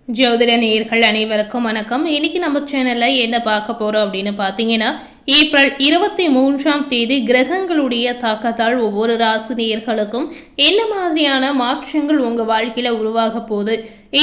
ஜோதிட நேயர்கள் அனைவருக்கும் வணக்கம். இன்னைக்கு நம்ம சேனல்ல என்ன பார்க்க போறோம் அப்படின்னு பார்த்தீங்கன்னா, ஏப்ரல் 23ஆம் தேதி கிரகங்களுடைய தாக்கத்தால் ஒவ்வொரு ராசி நேயர்களுக்கும் என்ன மாதிரியான மாற்றங்கள் உங்க வாழ்க்கையில உருவாக போகுது,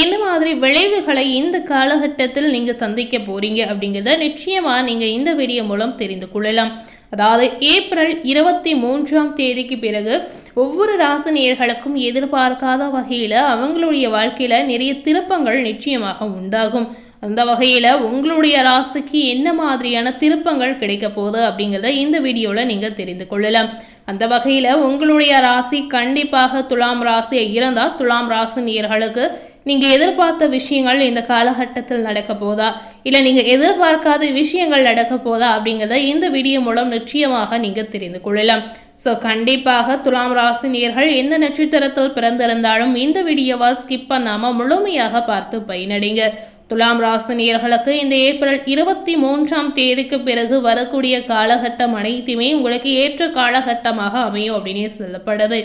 என்ன மாதிரி விளைவுகளை இந்த காலகட்டத்தில் நீங்க சந்திக்க போறீங்க அப்படிங்கிறத நிச்சயமா நீங்க இந்த வீடியோ மூலம் தெரிந்து கொள்ளலாம். அதாவது ஏப்ரல் 23ஆம் தேதிக்கு பிறகு ஒவ்வொரு ராசி நேயர்களுக்கும் எதிர்பார்க்காத வகையில் அவங்களுடைய வாழ்க்கையில் நிறைய திருப்பங்கள் நிச்சயமாக உண்டாகும். அந்த வகையில் உங்களுடைய ராசிக்கு என்ன மாதிரியான திருப்பங்கள் கிடைக்க போகுது அப்படிங்கிறத இந்த வீடியோவில் நீங்கள் தெரிந்து கொள்ளலாம். அந்த வகையில் உங்களுடைய ராசி கண்டிப்பாக துலாம் ராசியை இருந்தால் துலாம் ராசி நேயர்களுக்கு நீங்கள் எதிர்பார்த்த விஷயங்கள் இந்த காலகட்டத்தில் நடக்க போதா, இல்லை நீங்கள் எதிர்பார்க்காத விஷயங்கள் நடக்க போதா அப்படிங்கிறத இந்த வீடியோ மூலம் நிச்சயமாக நீங்கள் தெரிந்து கொள்ளலாம். ஸோ கண்டிப்பாக துலாம் ராசி நேயர்கள் எந்த நட்சத்திரத்தில் பிறந்திருந்தாலும் இந்த வீடியோவை ஸ்கிப் பண்ணாமல் முழுமையாக பார்த்து பயனடைங்க. துலாம் ராசி நேயர்களுக்கு இந்த ஏப்ரல் 23ஆம் தேதிக்கு பிறகு வரக்கூடிய காலகட்டம் அனைத்துமே உங்களுக்கு ஏற்ற காலகட்டமாக அமையும் அப்படின்னு சொல்லப்படுது.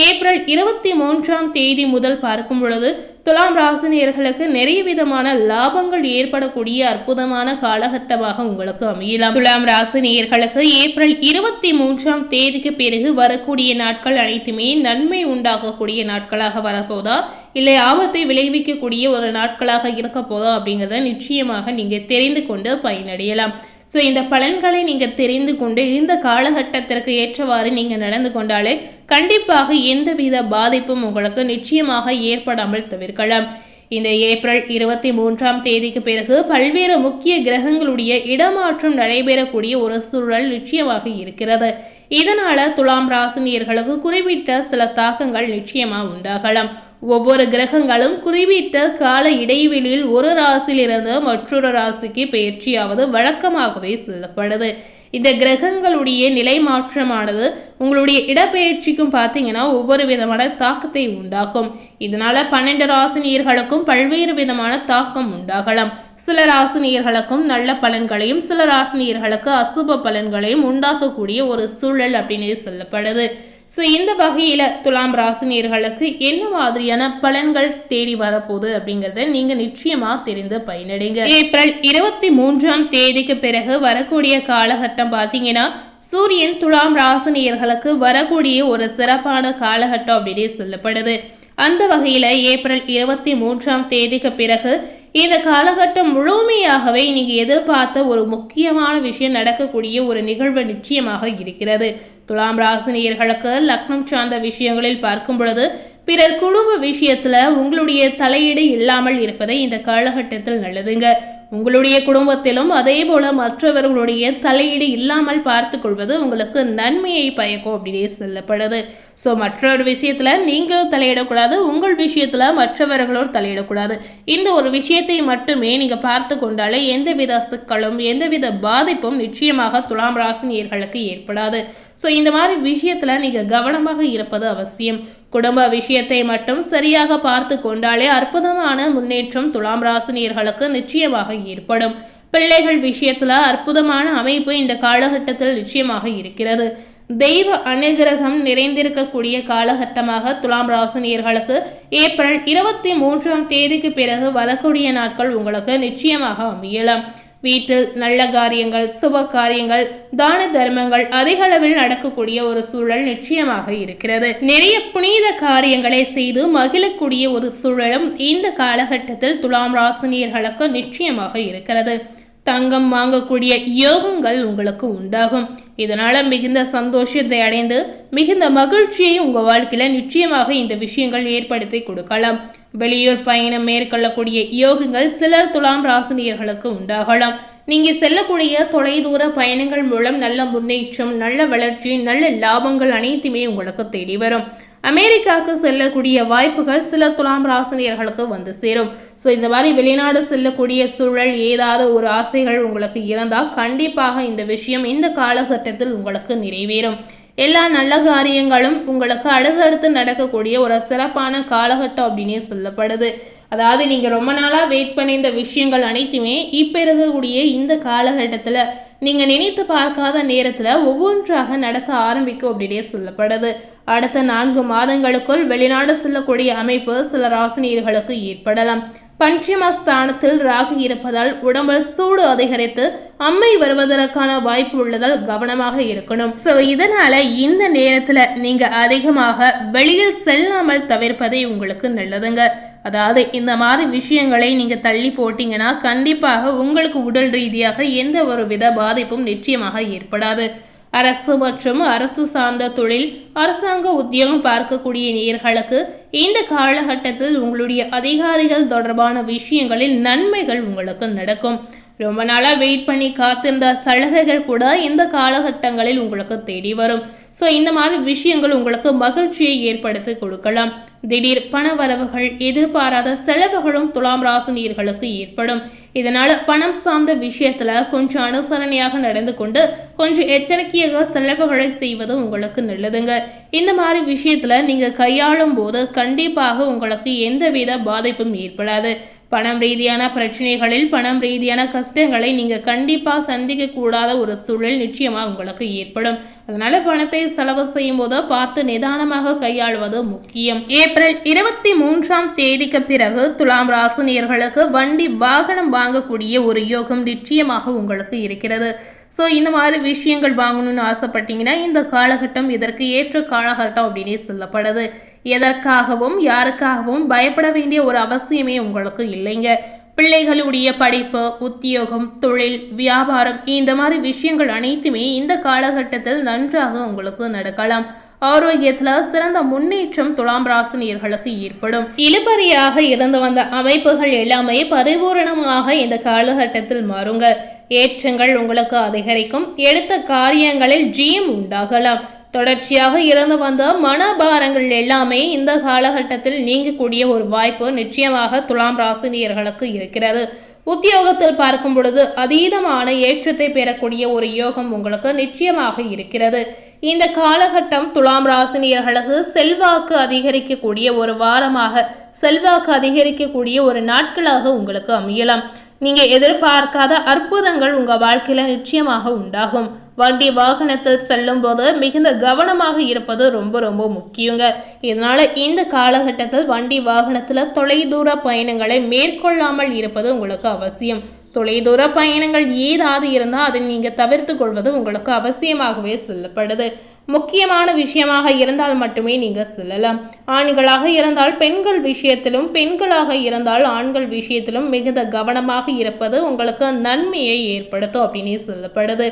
ஏப்ரல் 23ஆம் தேதி முதல் பார்க்கும் பொழுது துலாம் ராசினியர்களுக்கு நிறைய விதமான லாபங்கள் ஏற்படக்கூடிய அற்புதமான காலகட்டமாக உங்களுக்கு அமையலாம். துலாம் ராசினியர்களுக்கு ஏப்ரல் 23ஆம் தேதிக்கு பிறகு வரக்கூடிய நாட்கள் அனைத்துமே நன்மை உண்டாகக்கூடிய நாட்களாக வரப்போதா, இல்லை ஆபத்தை விளைவிக்கக்கூடிய ஒரு நாட்களாக இருக்க போதா அப்படிங்கிறத நிச்சயமாக நீங்க தெரிந்து கொண்டு பயனடையலாம். ஸோ இந்த பலன்களை நீங்கள் தெரிந்து கொண்டு இந்த காலகட்டத்திற்கு ஏற்றவாறு நீங்கள் நடந்து கொண்டாலே கண்டிப்பாக எந்தவித பாதிப்பும் உங்களுக்கு நிச்சயமாக ஏற்படாமல் தவிர்க்கலாம். இந்த ஏப்ரல் 23ஆம் தேதிக்கு பிறகு பல்வேறு முக்கிய கிரகங்களுடைய இடமாற்றம் நடைபெறக்கூடிய ஒரு சூழல் நிச்சயமாக இருக்கிறது. இதனால துலாம் ராசினியர்களுக்கு குறிப்பிட்ட சில தாக்கங்கள் நிச்சயமாக உண்டாகலாம். ஒவ்வொரு கிரகங்களும் குறிப்பிட்ட கால இடைவெளியில் ஒரு ராசியிலிருந்து மற்றொரு ராசிக்கு பயிற்சியாவது வழக்கமாகவே சொல்லப்படுது. இந்த கிரகங்களுடைய நிலை மாற்றமானது உங்களுடைய இடப்பெயர்ச்சிக்கும் பார்த்தீங்கன்னா ஒவ்வொரு விதமான தாக்கத்தை உண்டாக்கும். இதனால 12 ராசினியர்களுக்கும் பல்வேறு விதமான தாக்கம் உண்டாகலாம். சில ராசினியர்களுக்கும் நல்ல பலன்களையும் சில ராசினியர்களுக்கு அசுப பலன்களையும் உண்டாக்கக்கூடிய ஒரு சூழல் அப்படின்னு சொல்லப்படுது. ஸோ இந்த வகையில் துலாம் ராசினியர்களுக்கு என்ன மாதிரியான பலன்கள் தேடி வரப்போகுது அப்படிங்கிறத நீங்கள் நிச்சயமாக தெரிந்து பயனடைங்க. ஏப்ரல் 23ஆம் தேதிக்கு பிறகு வரக்கூடிய காலகட்டம் பார்த்தீங்கன்னா சூரியன் துலாம் ராசினியர்களுக்கு வரக்கூடிய ஒரு சிறப்பான காலகட்டம் அப்படின்னு சொல்லப்படுது. அந்த வகையில் ஏப்ரல் 23ஆம் தேதிக்கு பிறகு இந்த காலகட்டம் முழுமையாகவே நீங்கள் எதிர்பார்த்த ஒரு முக்கியமான விஷயம் நடக்கக்கூடிய ஒரு நிகழ்வு நிச்சயமாக இருக்கிறது. துலாம் ராசினியர்களுக்கு லக்னம் சார்ந்த விஷயங்களில் பார்க்கும் பொழுது பிறர் குடும்ப விஷயத்துல உங்களுடைய தலையீடு இல்லாமல் இருப்பதை இந்த காலகட்டத்தில் நல்லதுங்க. உங்களுடைய குடும்பத்திலும் அதே போல மற்றவர்களுடைய தலையீடு இல்லாமல் பார்த்து கொள்வது உங்களுக்கு நன்மையை பயக்கும் அப்படின்னே சொல்லப்படுது. ஸோ மற்றொரு விஷயத்துல நீங்களும் தலையிடக்கூடாது, உங்கள் விஷயத்துல மற்றவர்களோடு தலையிடக்கூடாது. இந்த ஒரு விஷயத்தை மட்டுமே நீங்க பார்த்து கொண்டாலே எந்தவித சிக்கலும் எந்தவித பாதிப்பும் நிச்சயமாக துலாம் ராசினியர்களுக்கு ஏற்படாது. ஸோ இந்த மாதிரி விஷயத்துல நீங்க கவனமாக இருப்பது அவசியம். குடும்ப விஷயத்தை மட்டும் சரியாக பார்த்து கொண்டாலே அற்புதமான முன்னேற்றம் துலாம் ராசினியர்களுக்கு நிச்சயமாக ஏற்படும். பிள்ளைகள் விஷயத்துல அற்புதமான அமைப்பு இந்த காலகட்டத்தில் நிச்சயமாக இருக்கிறது. தெய்வ அனுகிரகம் நிறைந்திருக்கக்கூடிய காலகட்டமாக துலாம் ராசினியர்களுக்கு ஏப்ரல் 23ஆம் தேதிக்கு பிறகு வரக்கூடிய நாட்கள் உங்களுக்கு நிச்சயமாக அமையலாம். வீட்டில் நல்ல காரியங்கள், சுப காரியங்கள், தான தர்மங்கள் அதிக அளவில் நடக்கக்கூடிய ஒரு சூழல் நிச்சயமாக இருக்கிறது. நிறைய புனித காரியங்களை செய்து மகிழக்கூடிய ஒரு சூழலும் இந்த காலகட்டத்தில் துலாம் ராசினியர்களுக்கு நிச்சயமாக இருக்கிறது. தங்கம் வாங்கக்கூடிய யோகங்கள் உங்களுக்கு உண்டாகும். இதனால மிகுந்த சந்தோஷத்தை அடைந்து மிகுந்த மகிழ்ச்சியை உங்க வாழ்க்கையில நிச்சயமாக இந்த விஷயங்கள் ஏற்படுத்தி கொடுக்கலாம். வெளியூர் பயணம் மேற்கொள்ளக்கூடிய யோகங்கள் சிலர் துலாம் ராசினியர்களுக்கு உண்டாகலாம். நீங்க செல்லக்கூடிய தொலைதூர பயணங்கள் மூலம் நல்ல முன்னேற்றம், நல்ல வளர்ச்சி, நல்ல லாபங்கள் அனைத்துமே உங்களுக்கு தேடி வரும். அமெரிக்காவுக்கு செல்லக்கூடிய வாய்ப்புகள் சில துலாம் ராசினியர்களுக்கு வந்து சேரும். ஸோ இந்த மாதிரி வெளிநாடு செல்லக்கூடிய சூழல் ஏதாவது ஒரு ஆசைகள் உங்களுக்கு இருந்தால் கண்டிப்பாக இந்த விஷயம் இந்த காலகட்டத்தில் உங்களுக்கு நிறைவேறும். எல்லா நல்ல காரியங்களும் உங்களுக்கு அடுத்தடுத்து நடக்கக்கூடிய ஒரு சிறப்பான காலகட்டம் அப்படின்னே சொல்லப்படுது. அதாவது நீங்கள் ரொம்ப நாளாக வெயிட் பண்ணி இந்த விஷயங்கள் அனைத்துமே இப்போ இருக்கக்கூடிய இந்த காலகட்டத்தில் நீங்கள் நினைத்து பார்க்காத நேரத்தில் ஒவ்வொன்றாக நடக்க ஆரம்பிக்கும் அப்படின்னே சொல்லப்படுது. அடுத்த 4 மாதங்களுக்குள் வெளிநாடு செல்லக்கூடிய அமைப்பு சில ராசினியர்களுக்கு ஏற்படலாம். பஞ்சமஸ்தானத்தில் ராகு இருப்பதால் உடம்பில் சூடு அதிகரித்து அம்மை வருவதற்கான வாய்ப்பு உள்ளதால் கவனமாக இருக்கணும். ஸோ இதனால இந்த நேரத்துல நீங்க அதிகமாக வெளியில் செல்லாமல் தவிர்ப்பதே உங்களுக்கு நல்லதுங்க. அதாவது இந்த மாதிரி விஷயங்களை நீங்க தள்ளி போட்டீங்கன்னா கண்டிப்பாக உங்களுக்கு உடல் ரீதியாக எந்த ஒரு வித பாதிப்பும் நிச்சயமாக ஏற்படாது. அரசு மற்றும் அரசு சார்ந்த தொழில், அரசாங்க உத்தியோகம் பார்க்கக்கூடிய நேயர்களுக்கு இந்த காலகட்டத்தில் உங்களுடைய அதிகாரிகள் தொடர்பான விஷயங்களில் நன்மைகள் உங்களுக்கு நடக்கும். ரொம்ப நாளா வெயிட் பண்ணி காத்திருந்த சலுகைகள் கூட இந்த காலகட்டங்களில் உங்களுக்கு தேடி வரும். ஸோ இந்த மாதிரி விஷயங்கள் உங்களுக்கு மகிழ்ச்சியை ஏற்படுத்தி கொடுக்கலாம். திடீர் பண வரவுகள், எதிர்பாராத செலவுகளும் துலாம் ராசினியர்களுக்கு ஏற்படும். இதனால பணம் சார்ந்த விஷயத்துல கொஞ்சம் அனுசரணையாக நடந்து கொண்டு கொஞ்சம் எச்சரிக்கையாக செலவுகளை செய்வது உங்களுக்கு நல்லதுங்க. இந்த மாதிரி விஷயத்துல நீங்க கையாளும் போது கண்டிப்பாக உங்களுக்கு எந்தவித பாதிப்பும் ஏற்படாது. பணம் ரீதியான பிரச்சனைகளில், பணம் ரீதியான கஷ்டங்களை நீங்க கண்டிப்பா சந்திக்க கூடாத ஒரு சூழல் நிச்சயமா உங்களுக்கு ஏற்படும். அதனால பணத்தை செலவு செய்யும் போது பார்த்து நிதானமாக கையாளுவது முக்கியம். ஏப்ரல் 23ஆம் தேதிக்கு பிறகு துலாம் ராசினியர்களுக்கு வண்டி வாகனம் வாங்கக்கூடிய ஒரு யோகம் நிச்சயமாக உங்களுக்கு இருக்கிறது. ஸோ இந்த மாதிரி விஷயங்கள் வாங்கணும்னு ஆசைப்பட்டீங்கன்னா இந்த காலகட்டம் இதற்கு ஏற்ற காலகட்டம் அப்படின்னே சொல்லப்படுது. எதற்காகவும் யாருக்காகவும் பயப்பட வேண்டிய ஒரு அவசியமே உங்களுக்கு இல்லைங்க. பிள்ளைகளுடைய படிப்பு, உத்தியோகம், தொழில், வியாபாரம் இந்த மாதிரி விஷயங்கள் அனைத்துமே இந்த காலகட்டத்தில் நன்றாக உங்களுக்கு நடக்கலாம். ஆரோக்கியத்துல சிறந்த முன்னேற்றம் துலாம் ராசினியர்களுக்கு ஏற்படும். இழுபறியாக இருந்து வந்த அமைப்புகள் எல்லாமே பரிபூரணமாக இந்த காலகட்டத்தில் மாறுங்க. ஏற்றங்கள் உங்களுக்கு அதிகரிக்கும். எடுத்த காரியங்களில் ஜெயம் உண்டாகலாம். தொடர்ச்சியாக இருந்து வந்த மனபாரங்கள் எல்லாமே இந்த காலகட்டத்தில் நீங்கக்கூடிய ஒரு வாய்ப்பு நிச்சயமாக துலாம் ராசினியர்களுக்கு இருக்கிறது. உத்தியோகத்தில் பார்க்கும் பொழுது அதீதமான ஏற்றத்தை பெறக்கூடிய ஒரு யோகம் உங்களுக்கு நிச்சயமாக இருக்கிறது. இந்த காலகட்டம் துலாம் ராசினியர்களுக்கு செல்வாக்கு அதிகரிக்கக்கூடிய ஒரு வாரமாக, செல்வாக்கு அதிகரிக்கக்கூடிய ஒரு நாட்களாக உங்களுக்கு அமையலாம். நீங்க எதிர்பார்க்காத அற்புதங்கள் உங்க வாழ்க்கையில நிச்சயமாக உண்டாகும். வண்டி வாகனத்தில் செல்லும் போது மிகுந்த கவனமாக இருப்பது ரொம்ப ரொம்ப முக்கியங்க. இதனால இந்த காலகட்டத்தில் வண்டி வாகனத்துல தொலைதூர பயணங்களை மேற்கொள்ளாமல் இருப்பது உங்களுக்கு அவசியம். தொலைதூர பயணங்கள் ஏதாவது இருந்தால் அதை நீங்க தவிர்த்து கொள்வது உங்களுக்கு அவசியமாகவே சொல்லப்படுது. முக்கியமான விஷயமாக இருந்தால் மட்டுமே நீங்க செல்லலாம். ஆண்களாக இருந்தால் பெண்கள் விஷயத்திலும், பெண்களாக இருந்தால் ஆண்கள் விஷயத்திலும் மிகுந்த கவனமாக இருப்பது உங்களுக்கு நன்மையை ஏற்படுத்தும் அப்படின்னே சொல்லப்படுது.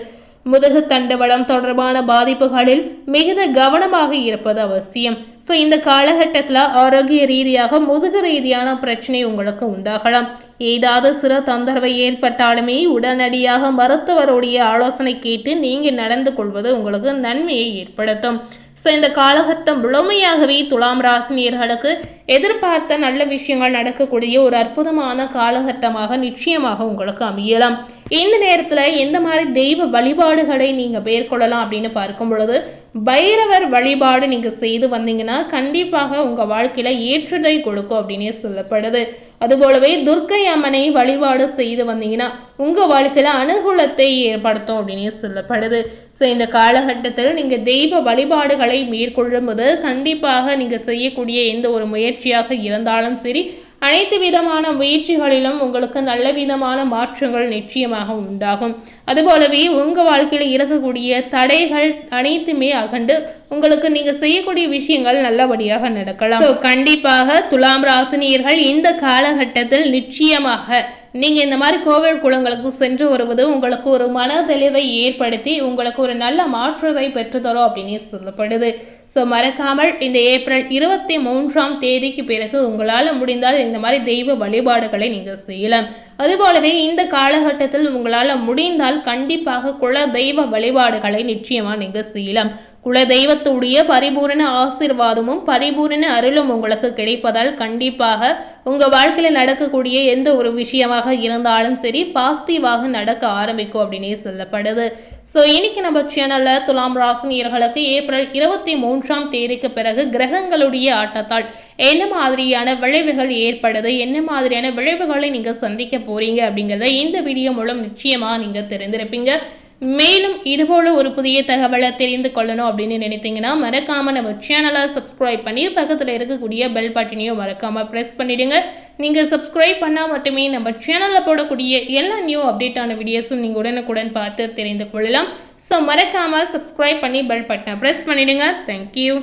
முதுகு தண்டுவடம் தொடர்பான பாதிப்புகளில் மிகுந்த கவனமாக இருப்பது அவசியம். ஸோ இந்த காலகட்டத்தில் ஆரோக்கிய ரீதியாக முதுகு ரீதியான பிரச்சனை உங்களுக்கு உண்டாகலாம். ஏதாவது சிறு தொந்தரவு ஏற்பட்டாலுமே உடனடியாக மருத்துவருடைய ஆலோசனை கேட்டு நீங்கள் நடந்து கொள்வது உங்களுக்கு நன்மையை ஏற்படுத்தும். ஸோ இந்த காலகட்டம் முழுமையாகவே துலாம் ராசினியர்களுக்கு எதிர்பார்த்த நல்ல விஷயங்கள் நடக்கக்கூடிய ஒரு அற்புதமான காலகட்டமாக நிச்சயமாக உங்களுக்கு அமையலாம். இந்த நேரத்தில் எந்த மாதிரி தெய்வ வழிபாடுகளை நீங்கள் மேற்கொள்ளலாம் அப்படின்னு பார்க்கும் பொழுது, பைரவர் வழிபாடு நீங்கள் செய்து வந்தீங்கன்னா கண்டிப்பாக உங்கள் வாழ்க்கையில் ஏற்றத்தை கொடுக்கும் அப்படின்னே சொல்லப்படுது. அதுபோலவே துர்க்கை அம்மனை வழிபாடு செய்து வந்தீங்கன்னா உங்கள் வாழ்க்கையில் அனுகூலத்தை ஏற்படுத்தும் அப்படின்னே சொல்லப்படுது. ஸோ இந்த காலகட்டத்தில் நீங்கள் தெய்வ வழிபாடுகளை மேற்கொள்ளும் போது கண்டிப்பாக நீங்கள் செய்யக்கூடிய எந்த ஒரு முயற்சியாக இருந்தாலும் சரி, அனைத்து விதமான முயற்சிகளிலும் உங்களுக்கு நல்ல விதமான மாற்றங்கள் நிச்சயமாக உண்டாகும். அதுபோலவே உங்கள் வாழ்க்கையில் இருக்கக்கூடிய தடைகள் அனைத்துமே அகண்டு உங்களுக்கு நீங்க செய்யக்கூடிய விஷயங்கள் நல்லபடியாக நடக்கலாம். கண்டிப்பாக துலாம் ராசினியர்கள் இந்த காலகட்டத்தில் நிச்சயமாக நீங்க இந்த மாதிரி கோவில் குளங்களுக்கு சென்று வருவது உங்களுக்கு ஒரு மன தெளிவை ஏற்படுத்தி உங்களுக்கு ஒரு நல்ல மாற்றத்தை பெற்றுத்தரும் அப்படின்னு சொல்லப்படுது. ஸோ மறக்காமல் இந்த ஏப்ரல் 23ஆம் தேதிக்கு பிறகு உங்களால் முடிந்தால் இந்த மாதிரி தெய்வ வழிபாடுகளை நீங்கள் செய்யலாம். அதுபோலவே இந்த காலகட்டத்தில் உங்களால் முடிந்தால் கண்டிப்பாக குல தெய்வ வழிபாடுகளை நிச்சயமாக நீங்கள் செய்யலாம். குல தெய்வத்துடைய பரிபூரண ஆசீர்வாதமும் பரிபூரண அருளும் உங்களுக்கு கிடைப்பதால் கண்டிப்பாக உங்கள் வாழ்க்கையில் நடக்கக்கூடிய எந்த ஒரு விஷயமாக இருந்தாலும் சரி பாசிட்டிவாக நடக்க ஆரம்பிக்கும் அப்படின்னே சொல்லப்படுது. ஸோ இன்னைக்கு நம்ம சேனலில் துலாம் ராசினியர்களுக்கு ஏப்ரல் 23ஆம் தேதிக்கு பிறகு கிரகங்களுடைய ஆட்டத்தால் என்ன மாதிரியான விளைவுகள் ஏற்படுது, என்ன மாதிரியான விளைவுகளை நீங்கள் சந்திக்க போறீங்க அப்படிங்கிறத இந்த வீடியோ மூலம் நிச்சயமாக நீங்கள் தெரிந்திருப்பீங்க. மேலும் இதுபோல ஒரு புதிய தகவலை தெரிந்து கொள்ளணும் அப்படின்னு நினைத்தீங்கன்னா மறக்காம நம்ம சேனலை சப்ஸ்கிரைப் பண்ணி பக்கத்தில் இருக்கக்கூடிய பெல் பட்டனையும் மறக்காம ப்ரெஸ் பண்ணிடுங்க. நீங்கள் சப்ஸ்கிரைப் பண்ணால் மட்டுமே நம்ம சேனலில் போடக்கூடிய எல்லா நியூ அப்டேட்டான வீடியோஸும் நீங்கள் உடனுக்குடன் பார்த்து தெரிந்து கொள்ளலாம். ஸோ மறக்காமல் சப்ஸ்கிரைப் பண்ணி பெல் பட்டனை ப்ரெஸ் பண்ணிவிடுங்க. தேங்க்யூ.